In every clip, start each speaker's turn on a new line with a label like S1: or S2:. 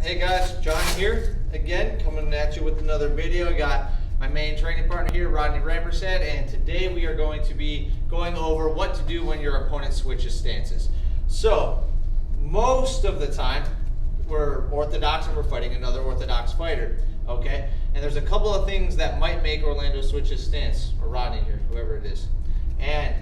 S1: Hey guys, John here again, coming at you with another video. I got my main training partner here, Rodney Rampersad, and today we are going to be going over what to do when your opponent switches stances. So, most of the time, we're orthodox and we're fighting another orthodox fighter, okay? And there's a couple of things that might make Orlando switch his stance, or Rodney here, whoever it is. And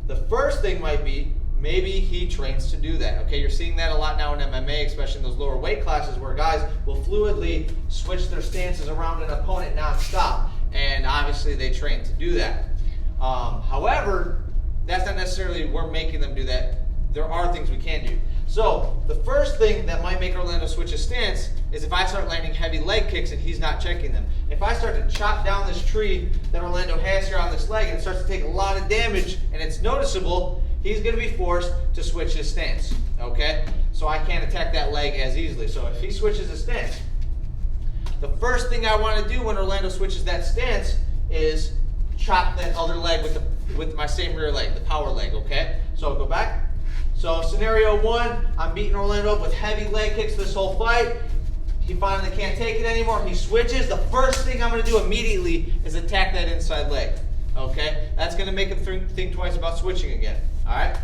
S1: the first thing might be, maybe he trains to do that, okay? You're seeing that a lot now in MMA, especially in those lower weight classes where guys will fluidly switch their stances around an opponent non-stop, and obviously they train to do that. However, that's not necessarily we're making them do that. There are things we can do. So, the first thing that might make Orlando switch his stance is if I start landing heavy leg kicks and he's not checking them. If I start to chop down this tree that Orlando has here on this leg and it starts to take a lot of damage and it's noticeable, he's going to be forced to switch his stance, okay? So I can't attack that leg as easily. So if he switches his stance, the first thing I want to do when Orlando switches that stance is chop that other leg with my same rear leg, the power leg, okay? So go back. So scenario one, I'm beating Orlando up with heavy leg kicks this whole fight. He finally can't take it anymore. He switches. The first thing I'm going to do immediately is attack that inside leg. Okay? That's going to make him think twice about switching again. Alright?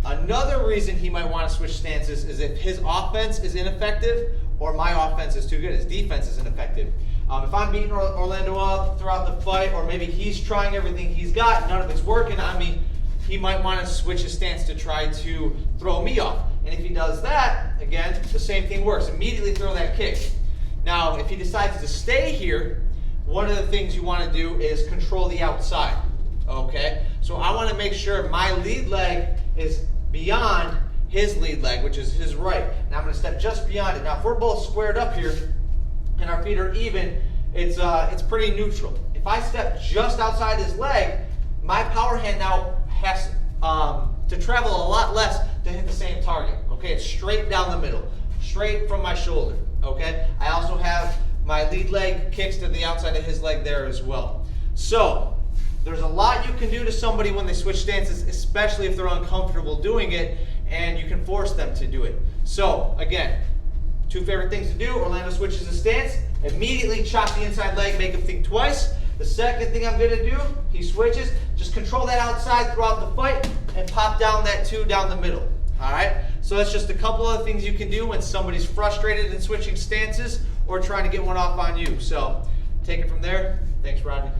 S1: Another reason he might want to switch stances is if his offense is ineffective or my offense is too good. His defense is ineffective. If I'm beating Orlando up throughout the fight, or maybe he's trying everything he's got, none of it's working on me, he might want to switch his stance to try to throw me off. And if he does that, again, the same thing works. Immediately throw that kick. Now, if he decides to stay here, one of the things you want to do is control the outside, okay? So I want to make sure my lead leg is beyond his lead leg, which is his right. Now I'm going to step just beyond it. Now, if we're both squared up here and our feet are even, it's pretty neutral. If I step just outside his leg, my power hand now has to travel a lot less to hit the same target, okay? It's straight down the middle, straight from my shoulder, okay? I also have my lead leg kicks to the outside of his leg there as well. So, there's a lot you can do to somebody when they switch stances, especially if they're uncomfortable doing it, and you can force them to do it. So, again, two favorite things to do: Orlando switches his stance, immediately chop the inside leg, make him think twice. The second thing I'm going to do, he switches, just control that outside throughout the fight and pop down that two down the middle. Alright? So that's just a couple of things you can do when somebody's frustrated in switching stances or trying to get one off on you. So take it from there. Thanks, Rodney.